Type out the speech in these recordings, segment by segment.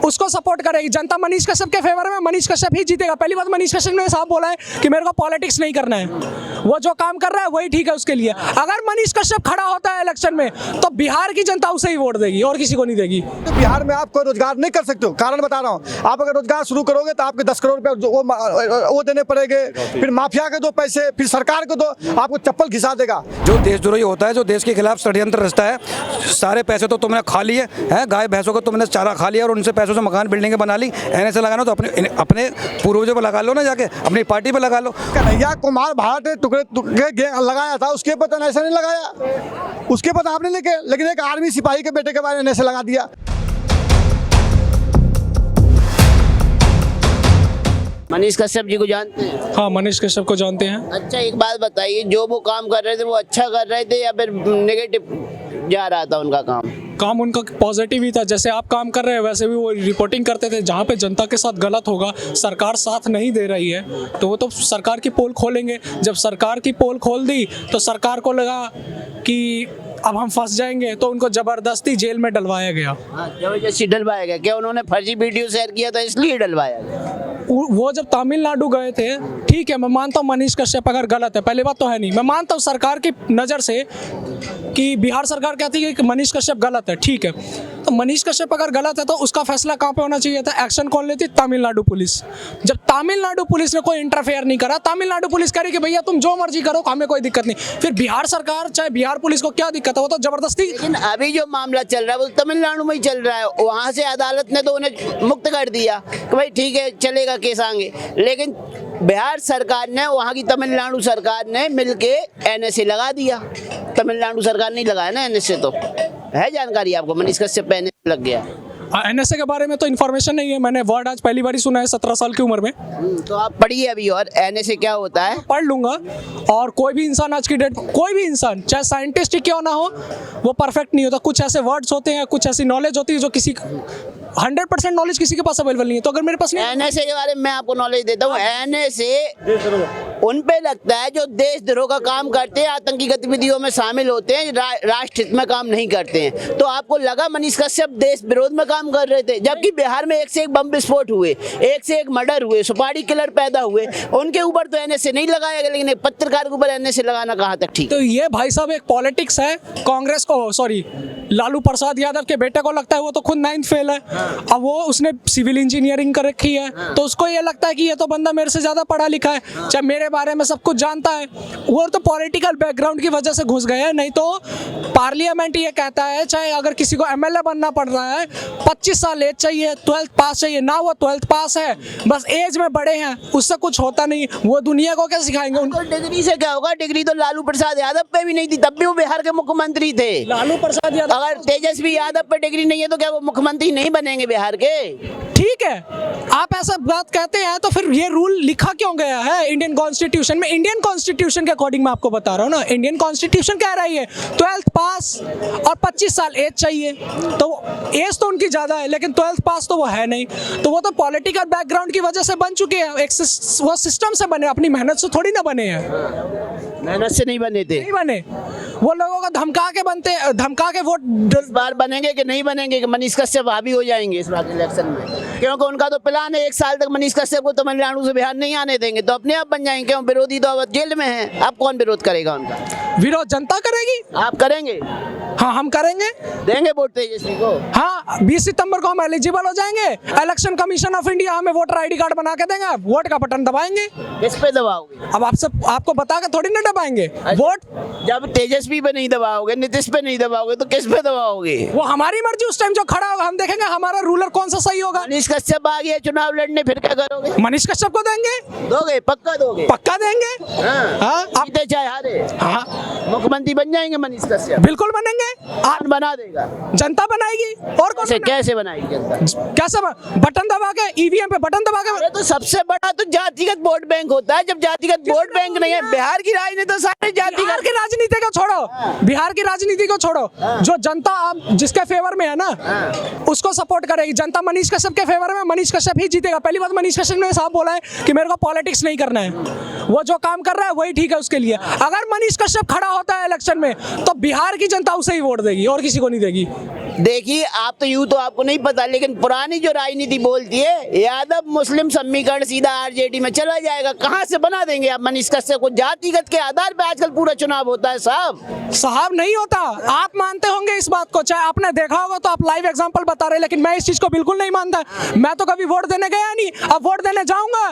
उसको सपोर्ट करेगी जनता। मनीष कश्यप के फेवर में मनीष कश्यप ही जीतेगा। पहली बात, मनीष कश्यप ने साफ बोला है कि मेरे को पॉलिटिक्स नहीं करना है, वो जो काम कर रहा है वही ठीक है उसके लिए। अगर मनीष कश्यप खड़ा होता है इलेक्शन में तो बिहार की जनता उसे ही वोट देगी और किसी को नहीं देगी। तो बिहार में आप कोई रोजगार नहीं कर सकते हो, कारण बता रहा हूँ। आप अगर रोजगार शुरू करोगे तो आपके 10 करोड़ रुपए वो देने पड़ेंगे, फिर माफिया के दो पैसे, फिर सरकार को दो, आपको चप्पल घिसा देगा। जो देशद्रोही होता है, जो देश के खिलाफ षड्यंत्र रचता है, सारे पैसे तो तुमने खा लिए हैं, गाय भैंसों को तुमने चारा खा लिया और उनसे पैसों से मकान बिल्डिंगें बना ली। एनएसए लगाना तो अपने पूर्वजों पर लगा लो ना, जाके अपनी पार्टी पर लगा लो। कन्हैया कुमार भारत ने टुकड़े लगाया था, उसके ऊपर तो ऐसा नहीं लगाया, उसके ऊपर आपने लेकिन एक आर्मी सिपाही के बेटे के बारे में ऐसे लगा दिया। मनीष कश्यप जी को जानते हैं? हाँ, मनीष कश्यप को जानते हैं। अच्छा, एक बात बताइए, जो वो काम कर रहे थे वो अच्छा कर रहे थे या फिर नेगेटिव जा रहा था उनका काम उनका पॉजिटिव ही था। जैसे आप काम कर रहे हैं वैसे भी वो रिपोर्टिंग करते थे। जहाँ पे जनता के साथ गलत होगा, सरकार साथ नहीं दे रही है, तो वो तो सरकार की पोल खोलेंगे। जब सरकार की पोल खोल दी तो सरकार को लगा कि अब हम फंस जाएंगे, तो उनको जबरदस्ती जेल में डलवाया गया। जबरदस्ती डलवाया गया? क्या उन्होंने फर्जी वीडियो शेयर किया था इसलिए डलवाया गया? वो जब तमिलनाडु गए थे, ठीक है, मैं मानता हूँ मनीष कश्यप अगर गलत है, पहली बात तो है नहीं, मैं मानता हूँ सरकार की नज़र से कि बिहार सरकार कहती है कि मनीष कश्यप गलत है, ठीक है, तो मनीष कश्यप अगर गलत है तो उसका फैसला कहाँ पे होना चाहिए था? एक्शन कौन लेती? तमिलनाडु पुलिस। जब तमिलनाडु पुलिस ने कोई इंटरफेयर नहीं करा, तमिलनाडु पुलिस कह रही कि भैया तुम जो मर्जी करो, हमें कोई दिक्कत नहीं, फिर बिहार सरकार चाहे बिहार पुलिस को क्या दिक्कत है? वो तो जबरदस्ती। लेकिन अभी जो मामला चल रहा है वो तमिलनाडु में ही चल रहा है, वहाँ से अदालत ने तो उन्हें मुक्त कर दिया कि भाई ठीक है चलेगा केस आगे, लेकिन बिहार सरकार ने, वहाँ की तमिलनाडु सरकार ने मिलके एनएसए लगा दिया। तमिलनाडु सरकार नहीं लगाया ना एनएसए, तो है जानकारी आपको? मनीष कश्यप पे एनएसए लग गया। एनएसए के बारे में तो इन्फॉर्मेशन नहीं है, मैंने वर्ड आज पहली बार ही सुना है 17 साल की उम्र में। तो आप पढ़िए अभी, और एनएसए क्या होता है पढ़ लूंगा। और कोई भी इंसान आज की डेट, कोई भी इंसान चाहे साइंटिस्ट ही क्यों ना हो, वो परफेक्ट नहीं होता। कुछ ऐसे वर्ड्स होते हैं, कुछ ऐसी नॉलेज होती है जो किसी 100% नॉलेज किसी के पास अवेलेबल नहीं है। तो अगर मेरे पास नहीं, एनएसए के बारे में मैं आपको नॉलेज देता हूँ। एनएसए उन पे लगता है जो देशद्रोह का काम करते हैं, आतंकी गतिविधियों में शामिल होते हैं, राष्ट्र हित में काम नहीं करते हैं। तो आपको लगा मनीष कश्यप देश विरोध में काम कर रहे थे, जबकि बिहार में एक से एक बम विस्फोट हुए, एक से एक मर्डर हुए, सुपारी किलर पैदा हुए, उनके ऊपर तो एनएसए नहीं लगाया गया, लेकिन एक पत्रकार के ऊपर एनएसए लगाना कहाँ तक ठीक? तो ये भाई साहब एक पॉलिटिक्स है। कांग्रेस को, सॉरी, लालू प्रसाद यादव के बेटे को लगता है वो तो खुद 9th फेल है, अब वो उसने सिविल इंजीनियरिंग कर रखी है, तो उसको ये लगता है कि ये तो बंदा मेरे से ज्यादा पढ़ा लिखा है, चाहे मेरे बारे में सब कुछ जानता है। वो तो पॉलिटिकल बैकग्राउंड की वजह से घुस गए हैं, नहीं तो पार्लियामेंट ये कहता है चाहे अगर किसी को एमएलए बनना पड़ रहा है 25 साल एज चाहिए, 12th पास चाहिए ना, वो 12th पास है, बस एज में बड़े हैं, उससे कुछ होता नहीं। वो दुनिया को क्या सिखाएंगे? उनको डिग्री से क्या होगा? डिग्री तो लालू प्रसाद यादव पे भी नहीं थी, तब भी वो बिहार के मुख्यमंत्री थे। लालू प्रसाद यादव, अगर तेजस्वी यादव पे डिग्री नहीं है तो क्या वो मुख्यमंत्री नहीं बनेंगे बिहार के? ठीक है, आप ऐसा बात कहते हैं तो फिर ये रूल लिखा क्यों गया है इंडियन कॉन्स्टिट्यूशन में? इंडियन कॉन्स्टिट्यूशन के अकॉर्डिंग मैं आपको बता रहा हूँ ना, इंडियन कॉन्स्टिट्यूशन कह रही है 12th पास और 25 साल एज चाहिए, तो एज तो उनकी ज्यादा है लेकिन 12th पास तो वो है नहीं, तो वो तो पॉलिटिकल बैकग्राउंड की वजह से बन चुके हैं। वो सिस्टम से बने, अपनी मेहनत से थोड़ी ना बने हैं। मेहनत से नहीं बने थे, नहीं बने, वो लोगों को धमका के बनते, धमका के वोट। इस बार बनेंगे कि नहीं बनेंगे कि मनीष कश्यप हावी हो जाएंगे इस बार इलेक्शन में? क्योंकि उनका तो प्लान है 1 साल तक मनीष कश्यप को तमिलनाडु से बिहार नहीं आने देंगे, तो अपने आप बन जाएंगे। क्यों? विरोधी तो अब जेल में है, अब कौन विरोध करेगा उनका? विरोध जनता करेगी। आप करेंगे? हाँ, हम करेंगे। देंगे वोट तेजस्वी को? हाँ, 20 सितंबर को हम एलिजिबल हो जाएंगे, इलेक्शन कमीशन ऑफ इंडिया हमें वोटर आईडी कार्ड बना के देंगे, वोट का बटन दबाएंगे। किस पे दबाओगे? अब आपको बता के थोड़ी ना दबाएंगे वोट। जब तेजस्वी पे नहीं दबाओगे, नीतीश पे नहीं दबाओगे, तो किस पे दबाओगे? वो हमारी मर्जी, उस टाइम जो खड़ा होगा हम देखेंगे हमारा रूलर कौन सा सही होगा। मनीष कश्यप आ गया चुनाव लड़ने, फिर क्या करोगे? मनीष कश्यप को देंगे। दोगे? पक्का दोगे? पक्का देंगे। हाँ, आप जीते चाहे हारे, हाँ मुख्यमंत्री बन जाएंगे मनीष कश्यप? बिल्कुल बनेंगे। कौन बना देगा? जनता बनाएगी। और कौन कैसे बनाएगी जनता? कैसे? बटन दबा के, ईवीएम पे बटन दबा के। अरे तो सबसे बड़ा तो जातिगत वोट बैंक होता है, जब जातिगत वोट बैंक नहीं है। बिहार की राजनीति तो सारे बिहार की राजनीति को छोड़ो, बिहार की राजनीति को छोड़ो, जो जनता आप जिसके फेवर में है ना, उसको सपोर्ट करेगी जनता। मनीष कश्यप के फेवर में मनीष कश्यप ही जीतेगा। पहली बात, मनीष कश्यप ने साफ बोला है कि मेरे को पॉलिटिक्स नहीं करना है, वो जो काम कर रहा है वही ठीक है उसके लिए। अगर मनीष कश्यप खड़ा होता है इलेक्शन में तो बिहार की जनता उसे ही वोट देगी और किसी को नहीं देगी। देखिए आप तो यूं तो आपको नहीं पता, लेकिन पुरानी जो राजनीति बोलती है यादव मुस्लिम समीकरण सीधा आरजेडी में चला जाएगा। कहां से बना देंगे आप मनीष कश्यप को? जातिगत के आधार पे आजकल पूरा चुनाव होता है साहब नहीं होता। आप मानते होंगे इस बात को, चाहे आपने देखा होगा तो आप लाइव एग्जांपल बता रहे, लेकिन मैं इस चीज को बिल्कुल नहीं मानता। मैं तो कभी वोट देने गया नहीं, अब वोट देने जाऊंगा।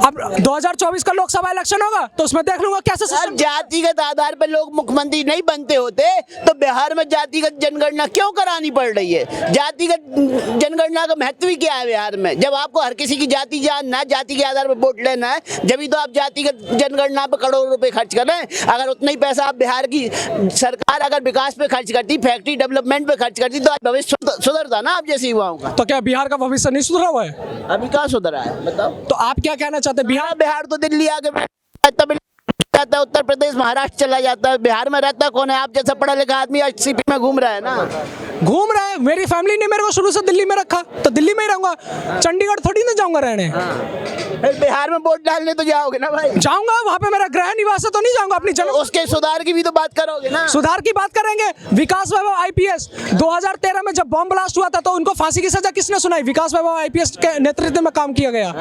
अब 2024 का लोकसभा इलेक्शन होगा तो उसमें देख लूंगा कैसे सर जातिगत आधार पर लोग मुख्यमंत्री नहीं बनते होते तो बिहार में जातिगत जनगणना क्यों करानी पड़ रही है? जातिगत जनगणना का महत्व ही क्या है बिहार में? जब आपको हर किसी की जाति जानना है, जाति के आधार पर वोट लेना है, जब तो आप जातिगत जनगणना पर करोड़ों रुपए खर्च कर रहे हैं। अगर उतना ही पैसा आप बिहार की सरकार अगर विकास पे खर्च करती, फैक्ट्री डेवलपमेंट पे खर्च करती, तो भविष्य सुधरता ना आप जैसे युवाओं का। तो क्या बिहार का भविष्य नहीं सुधरा हुआ है? अभी कहाँ सुधरा है बताओ? तो आप क्या कहना चाहते हैं? बिहार तो दिल्ली आके तमिल जाता है, उत्तर प्रदेश महाराष्ट्र चला जाता है, बिहार में रहता कौन है? आप जैसा पढ़ा लिखा आदमी आज सीपी में घूम रहा है ना। घूम रहा है, मेरी फैमिली ने मेरे को शुरू से दिल्ली में रखा तो दिल्ली में ही रहूंगा, चंडीगढ़ थोड़ी ना जाऊंगा रहने। फिर बिहार में वोट डालने तो जाओगे ना भाई? जाऊंगा, वहां पे मेरा गृह निवास है तो नहीं जाऊंगा अपनी जन। उसके सुधार की भी तो बात करोगे ना। सुधार की बात करेंगे। विकास वैभव आईपीएस 2013 में जब बॉम्ब ब्लास्ट हुआ था तो उनको फांसी की सजा किसने सुनाई? विकास वैभव आईपीएस के नेतृत्व में काम किया गया।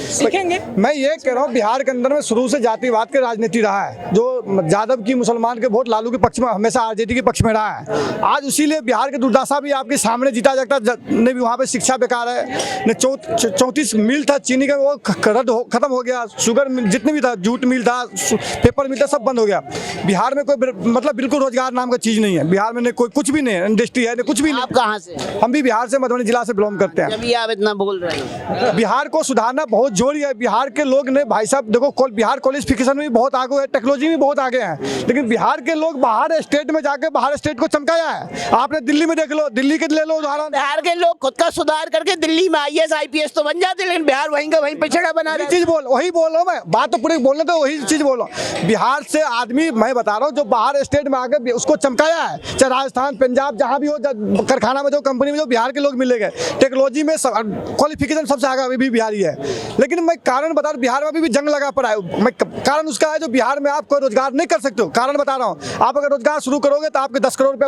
सीखेंगे। मैं ये कह रहा हूँ बिहार के अंदर में शुरू से जातिवाद की राजनीति रहा है, जो यादव की मुसलमान के वोट लालू के पक्ष में, हमेशा आरजेडी के पक्ष में रहा है। आज इसीलिए बिहार की दुर्दशा भी आपके सामने जीता जाता ने भी वहाँ पे शिक्षा बेकार है, 34 मिल था चीनी का वो खत्म हो गया, शुगर मिल जितने भी था, जूट मिल था, पेपर मिल था, सब बंद हो गया। बिहार में कोई मतलब बिल्कुल रोजगार नाम का चीज नहीं है। बिहार में कोई कुछ भी नहीं है, इंडस्ट्री है कुछ भी नहीं। आप कहाँ से? हम भी बिहार से, मधुबनी जिला से बिलोंग करते हैं। जब आप इतना बोल रहे हैं, बिहार को सुधारना बहुत जरूरी है। बिहार के लोग ने भाई साहब देखो, बिहार क्वालिफिकेशन में भी बहुत आगे है, टेक्नोलॉजी में बहुत आगे है, लेकिन बिहार के लोग बाहर स्टेट में जाके बाहर स्टेट को चमकाया है। आपने दिल्ली में देख लो, दिल्ली के ले लो उदाहरण। बिहार के लोग खुद का सुधार करके दिल्ली में आईएएस आईपीएस तो बन जाते, लेकिन बिहार वहीं का वहीं पिछड़ा बना रहा है। वही बोल रहा हूँ मैं, बात तो पूरी बोलने तो वही चीज बोल रहा हूँ। बिहार से आदमी मैं बता रहा हूँ जो बाहर स्टेट में आके उसको चमकाया है, चाहे राजस्थान पंजाब जहाँ भी हो, कारखाना में जो कंपनी में जो बिहार के लोग मिलेंगे, टेक्नोलॉजी में क्वालिफिकेशन सबसे आगे अभी भी बिहारी है। लेकिन मैं कारण बता रहा हूँ, बिहार में अभी भी जंग लगा पड़ा है। मैं कारण उसका है जो बिहार में आप कोई रोजगार नहीं कर सकते हो। कारण बता रहा हूँ, आप अगर रोजगार शुरू करोगे तो आपके 10 करोड़ रुपए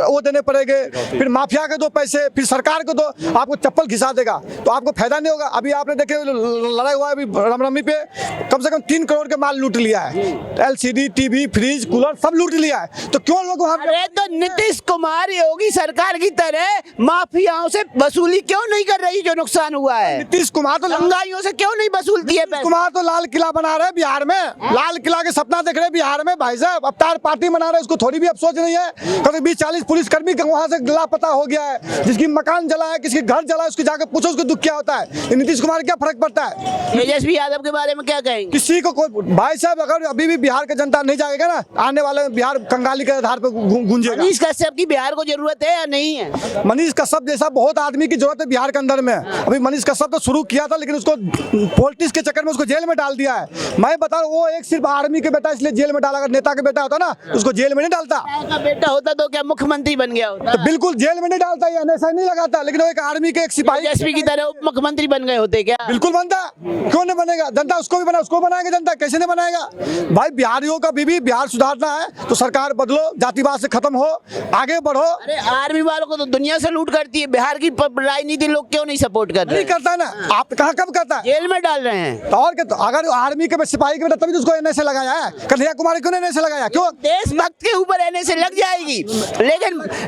वो देने पड़ेंगे, फिर माफिया के दो पैसे, फिर सरकार को दो, आपको चप्पल घिसा देगा, तो आपको फायदा नहीं होगा। अभी आपने देखे लड़ाई हुआ है अभी रामनवमी पे, कम से कम 3 करोड़ के माल लूट लिया है, एलसीडी, टीवी, फ्रिज, कूलर सब लूट लिया है। तो क्यों लोग वहाँ? अरे तो नीतीश कुमार योगी सरकार की तरह माफियाओं से वसूली क्यों नहीं कर रही जो नुकसान हुआ है? नीतीश कुमार तो दंगाइयों से क्यों नहीं वसूलती है पैसे? कुमार तो लाल किला बना रहे बिहार में, लाल किला के सपना देख रहे बिहार में भाई साहब। अवतार पार्टी बना रहे, उसको थोड़ी भी अफसोस नहीं है। कभी 20-40 पुलिसकर्मी वहाँ से लापता हो गया है, जिसकी मकान जला है, किसी घर जला है, उसकी जाकर पूछो उसको दुख क्या होता है। नीतीश कुमार क्या फर्क पड़ता है? तेजस्वी यादव के बारे में क्या कहेंगे? किसी को कोई भाई साहब, अगर अभी भी बिहार का जनता नहीं जाएगा ना, आने वाले बिहार कंगाली के आधार पर गूंजेगा। मनीष कश्यप की बिहार को जरूरत है या नहीं है? मनीष कश्यप जैसा बहुत आदमी की जरूरत है बिहार के अंदर में। अभी मनीष कश्यप तो शुरू किया था, लेकिन उसको पॉलिटिक्स के चक्कर में उसको जेल में डाल दिया है। मैं बता रहा हूँ, वो एक सिर्फ आर्मी के बेटा इसलिए जेल में डाला, अगर नेता के बेटा होता ना उसको जेल में नहीं डालता। का बेटा होता तो क्या मुख्यमंत्री बन गया होता? तो बिल्कुल जेल में नहीं डालता, ये NSA नहीं लगाता, लेकिन वो एक आर्मी के एक सिपाही तेजस्वी की तरह उप मुख्यमंत्री बन गए होते क्या? बिल्कुल बनता। क्यों नहीं बनेगा? जनता उसको भी बना, उसको बनाएगा जनता, कैसे नहीं बनाएगा भाई? बिहारियों का भी बिहार सुधारना है तो सरकार बदलो, जातिवाद से खत्म हो, आगे बढ़ो। अरे आर्मी वालों को तो दुनिया से लूट करती है, बिहार की राजनीति लोग क्यों नहीं सपोर्ट कर रहे? नहीं करता है ना। आप कहाँ कब करता है? जेल में डाल रहे हैं। तो और क्या? तो अगर आर्मी के सिपाही के बेटा तभी तो उसको NSA लगाया है। कन्हैया कुमार क्यों नहीं NSA लगाया? क्यों? देशभक्त के ऊपर NSA लग जाएगी,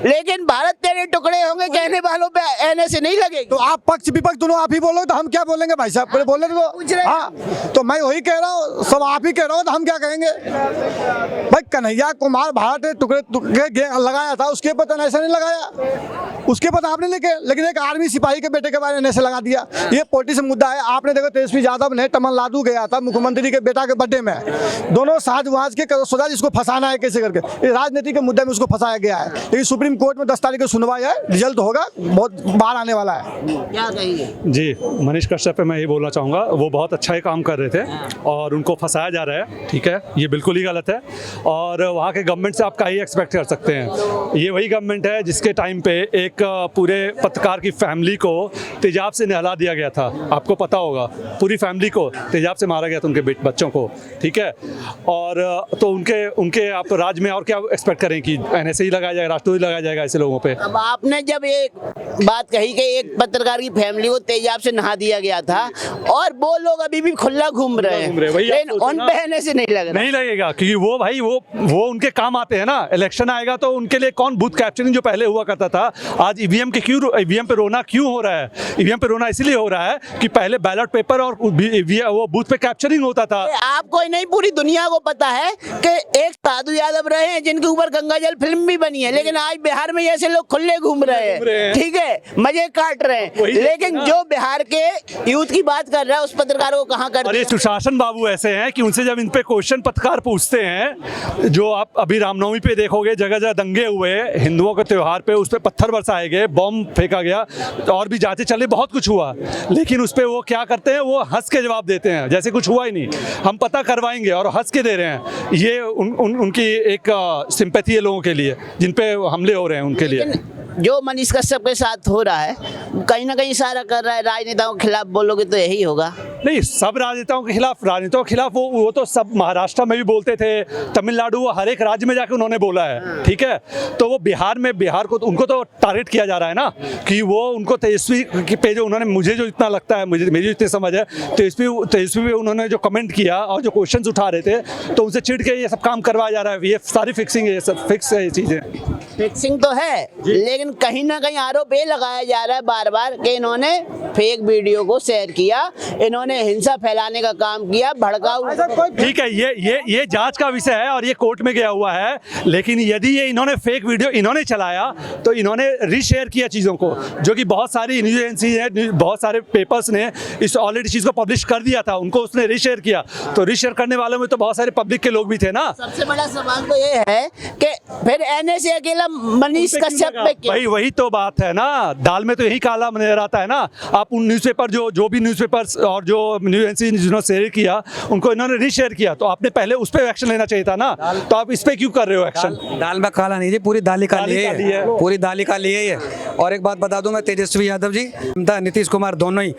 लेकिन भारत तेरे टुकड़े होंगे कहने वालों पे NSA नहीं लगेगी। तो आप पक्ष विपक्ष दोनों आप ही बोलोगे तो हम क्या बोलेंगे भाई साहब? पहले बोलने तो। हाँ, तो मैं वही कह रहा हूँ, सब आप ही कह रहा हूँ तो हम क्या कहेंगे भाई? कन्हैया कुमार भारत टुकड़े लगाया था, उसके पता NSA नहीं लगाया, उसके पता आपने लिखे, लेकिन एक आर्मी सिपाही के बेटे के बारे में NSA लगा दिया। ये पॉलिटिक्स मुद्दा है। आपने देखो तेजस्वी यादव ने तमिलनाडु गया था मुख्यमंत्री के बेटा के बर्थडे में, दोनों साज के सोचा जिसको फंसाना है कैसे करके, इस राजनीति के मुद्दे में उसको फंसाया गया है। लेकिन सुप्रीम कोर्ट में 10 तारीख को सुनवाई है, रिजल्ट होगा, बहुत बाहर आने वाला है। क्या कहेंगे? जी, मनीष कश्यप पे मैं ये बोलना चाहूँगा, वो बहुत अच्छा ही काम कर रहे थे और उनको फंसाया जा रहा है, ठीक है, ये बिल्कुल ही गलत है। और वहाँ के गवर्नमेंट से आप क्या ही एक्सपेक्ट कर सकते हैं। ये वही गवर्नमेंट है जिसके टाइम पे एक पूरे पत्रकार की फैमिली को तेजाब से नहला दिया गया था, आपको पता होगा, पूरी फैमिली को तेजाब से मारा गया था, उनके बच्चों को, ठीक है। और तो उनके आप राज्य में और क्या एक्सपेक्ट करें कि NSA ही लगाया जाएगा, राष्ट्रपति लगाया जाएगा ऐसे लोगों पे। अब आपने जब एक बात कही कि एक पत्रकार की फैमिली को तेजाब से नहा दिया गया था और वो लोग अभी भी खुला घूम रहे हैं, लेकिन उन पे NSA नहीं लग रहा। नहीं लगेगा क्योंकि वो भाई वो उनके काम आते हैं ना। इलेक्शन आएगा तो उनके लिए कौन बूथ कैप्चरिंग जो पहले हुआ करता था, आज ईवीएम पे रोना क्यों हो रहा है? ईवीएम पे रोना इसलिए हो रहा है कि पहले बैलेट पेपर और वो बूथ पे कैप्चरिंग होता था। आपको ही नहीं पूरी दुनिया को पता है कि एक साधु यादव रहे हैं जिनके ऊपर गंगाजल फिल्म भी बनी है, लेकिन आज बिहार में ऐसे लोग खुले घूम रहे हैं, ठीक है, मजे काट रहे हैं। लेकिन जो बिहार के यूथ की बात कर रहा है उस पत्रकार को कहाँ कर? और ये सुशासन बाबू ऐसे हैं कि उनसे जब इन पे क्वेश्चन पत्रकार पूछते हैं, जो आप अभी रामनवमी पे देखोगे जगह जगह दंगे हुए, हिंदुओं के त्योहार पे उस पे पत्थर बरसाए गए, बॉम्ब फेंका गया और भी जाते चले, बहुत कुछ हुआ, लेकिन उस पे वो क्या करते हैं, वो हंस के जवाब देते हैं जैसे कुछ हुआ ही नहीं, हम पता करवाएंगे, और हंस के दे रहे हैं। ये उनकी एक सिंपैथी है लोगों के लिए जिन पे हमले हो रहे हैं उनके लिए। जो मनीष कश्यप के साथ हो रहा है कहीं ना कहीं इशारा कर रहा है राजनेताओं के खिलाफ, बोलोगे तो यही होगा। नहीं, सब राजनेताओं के खिलाफ वो तो सब महाराष्ट्र में भी बोलते थे, तमिलनाडु, हर एक राज्य में जाके उन्होंने बोला है, ठीक है। तो वो बिहार को उनको तो टारगेट किया जा रहा है ना कि वो उनको तेजस्वी पे जो उन्होंने, मुझे जो इतना लगता है, मेरी जो इतनी समझ है, तेजस्वी पे उन्होंने जो कमेंट किया और जो क्वेश्चन उठा रहे थे, तो उनसे चिढ़ के ये सब काम करवाया जा रहा है। ये सारी फिक्सिंग है, ये सब फिक्स है, ये चीज़ें फिक्सिंग तो है, लेकिन कहीं ना कहीं आरोप ये लगाया जा रहा है बार बार कि इन्होंने फेक वीडियो को शेयर किया, इन्होंने हिंसा फैलाने का काम किया, भड़काऊ। ठीक है, ये जांच का विषय है और ये कोर्ट में गया हुआ है, लेकिन यदि ये इन्होंने फेक वीडियो इन्होंने चलाया तो इन्होंने रीशेयर किया चीज़ों को, जो कि बहुत सारी न्यूज एजेंसी है, बहुत सारे पेपर्स ने इस ऑलरेडी चीज़ को पब्लिश कर दिया था, उनको उसने रीशेयर किया, तो रीशेयर करने वालों में तो बहुत सारे पब्लिक के लोग भी थे ना। सबसे बड़ा सवाल तो ये है कि फिर NSA अकेला मनीष कश्यप पे क्यों? भाई वही तो बात है ना, दाल में तो यही काला नजर आता है ना। आप उन न्यूज़पेपर जो भी न्यूज़पेपर्स और जो न्यूज एजेंसी जिन्होंने शेयर किया उनको इन्होंने रीशेयर किया, तो आपने पहले उस पर एक्शन लेना चाहिए था ना, तो आप इस पे क्यों कर रहे हो एक्शन? दाल में काला नहीं जी, पूरी दाल ही काली है, पूरी दाल ही काली है ये। और एक बात बता दूं मैं, तेजस्वी यादव जी, नीतीश कुमार दोनों ही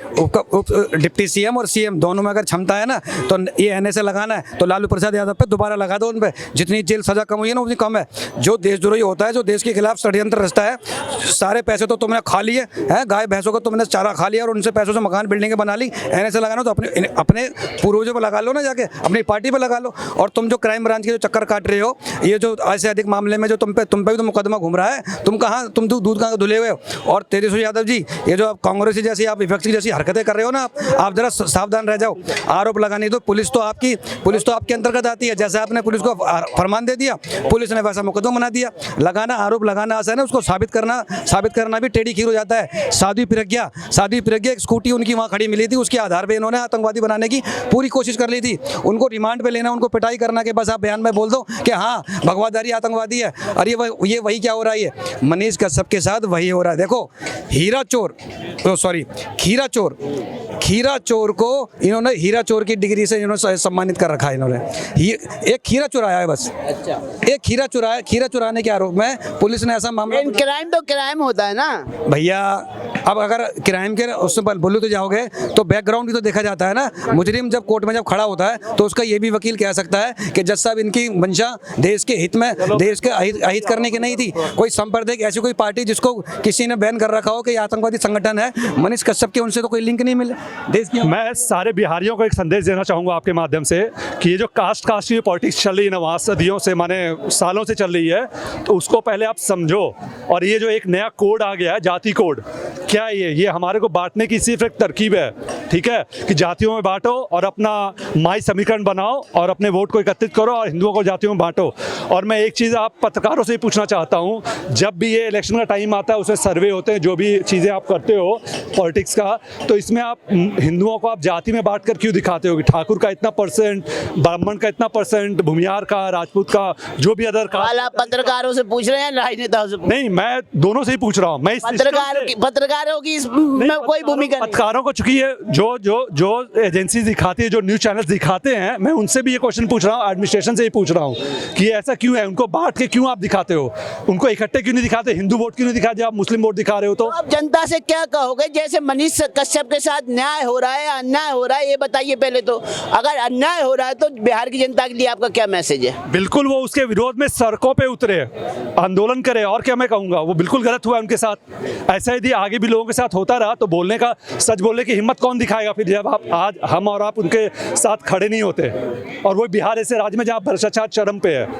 डिप्टी CM और CM दोनों में अगर क्षमता है ना, तो ये NSA लगाना है तो लालू प्रसाद यादव पे दोबारा लगा दो, उन पे जितनी जेल सजा कम हुई है ना उतनी कम है। जो देशद्रोही होता है, जो देश के खिलाफ षड्यंत्र रचता है, सारे पैसे तो तुमने खा लिए हैं, गाय भैंसों को तुमने चारा खा लिया और उनसे पैसों से मकान बिल्डिंगें बना ली। NSA लगाना तो अपने पूर्वजों पर लगा लो ना, जाके अपनी पार्टी पर लगा लो। और तुम जो क्राइम ब्रांच के जो चक्कर काट रहे हो, ये जो आज से अधिक मामले में जो तुम पे भी तो मुकदमा घूम रहा है, तुम दूध कहाँ धुले हुए हो। और तेजस्वी यादव जी, ये जो आप कांग्रेस जैसी, आप विपक्ष जैसी हरकतें कर रहे हो ना, आप जरा सावधान रह जाओ। आरोप लगाने दो, पुलिस तो आपके अंतर्गत आती है, जैसे आपने पुलिस को फरमान दे दिया, पुलिस ने वैसा मुकदमा बना दिया। लगाना, आरोप लगाना आसान है, उसको साबित करना भी टेढ़ी खीर हो जाता है। साध्वी प्रज्ञा एक स्कूटी उनकी वहाँ खड़ी मिली थी, उसके आधार पे इन्होंने आतंकवादी बनाने की पूरी कोशिश कर ली थी। उनको रिमांड पे लेना, उनको पिटाई करना के बस आप बयान में बोल दो कि हाँ भगवादारी आतंकवादी है। और ये वही क्या हो रहा है, मनीष कश्यप के साथ वही हो रहा है। देखो, खीरा चोर को इन्होंने हीरा चोर की डिग्री से इन्होंने सम्मानित कर रखा है। इन्होंने एक खीरा चुराया है बस। अच्छा, एक खीरा चुराने के आरोप में पुलिस ने ऐसा मामला। क्राइम तो क्राइम होता है ना भैया, अब अगर क्राइम के उससे बोलो तो जाओगे तो बैकग्राउंड भी तो देखा जाता है ना। मुजरिम जब कोर्ट में जब खड़ा होता है तो उसका ये भी वकील कह सकता है कि जज साहब, इनकी मंशा देश के हित में, देश के अहित करने की नहीं थी। कोई सांप्रदायिक ऐसी कोई पार्टी जिसको किसी ने बैन कर रखा हो कि आतंकवादी संगठन है, मनीष कश्यप के उनसे तो कोई लिंक नहीं मिले देश की। मैं सारे बिहारियों को एक संदेश देना चाहूँगा आपके माध्यम से कि ये जो कास्ट की पॉलिटिक्स चल रही है ना, वहाँ सदियों से, माने सालों से चल रही है, तो उसको पहले आप समझो। और ये जो एक नया कोड आ गया है, जाति कोड, क्या है ये हमारे को बांटने की सिर्फ एक तरकीब है, ठीक है, कि जातियों में बांटो और अपना माई समीकरण बनाओ और अपने वोट को एकत्रित करो और हिंदुओं को जातियों में बांटो। और मैं एक चीज़ आप पत्रकारों से ही पूछना चाहता हूँ, जब भी ये इलेक्शन का टाइम आता है, उसमें सर्वे होते हैं, जो भी चीज़ें आप करते हो पॉलिटिक्स का, तो इसमें आप हिंदुओं को आप जाति में बांट कर क्यों दिखाते हो कि ठाकुर का इतना परसेंट, ब्राह्मण का इतना परसेंट, भूमियार का, राजपूत का, जो भी अदर का। आप पत्रकारों से पूछ रहे हैं, राजनेताओं से? नहीं, मैं दोनों से ही पूछ रहा हूँ। मैं पत्रकारों की इसमें कोई भूमिका नहीं। पत्रकारों को, चूंकि ये जो एजेंसी दिखाती है, जो न्यूज़ चैनल्स दिखाते हैं, मैं उनसे भी ये क्वेश्चन पूछ रहा हूँ, एडमिनिस्ट्रेशन से ही पूछ रहा हूँ कि ऐसा क्यों है, उनको बांट के क्यों आप दिखाते हो, उनको इकट्ठे क्यों नहीं दिखाते, हिंदू वोट क्यों नहीं दिखाते, आप मुस्लिम वोट दिखा रहे हो। तो आप जनता से क्या कहोगे, जैसे मनीष कश्यप के साथ न्याय हो रहा है या अन्याय हो रहा है, ये बताइए पहले तो। अगर अन्याय हो रहा है तो बिहार की जनता के लिए आपका क्या मैसेज है? बिल्कुल वो उसके विरोध में सड़कों पे उतरे, आंदोलन करे, और क्या मैं कहूँगा, वो बिल्कुल गलत हुआ उनके साथ। ऐसा यदि आगे भी लोगों के साथ होता रहा तो बोलने का, सच बोलने की हिम्मत कौन दिखाएगा फिर, जब आप आज हम और आप उनके साथ खड़े नहीं होते। और वो बिहार ऐसे राज्य में जहाँ भ्रष्टाचार चरम पे है।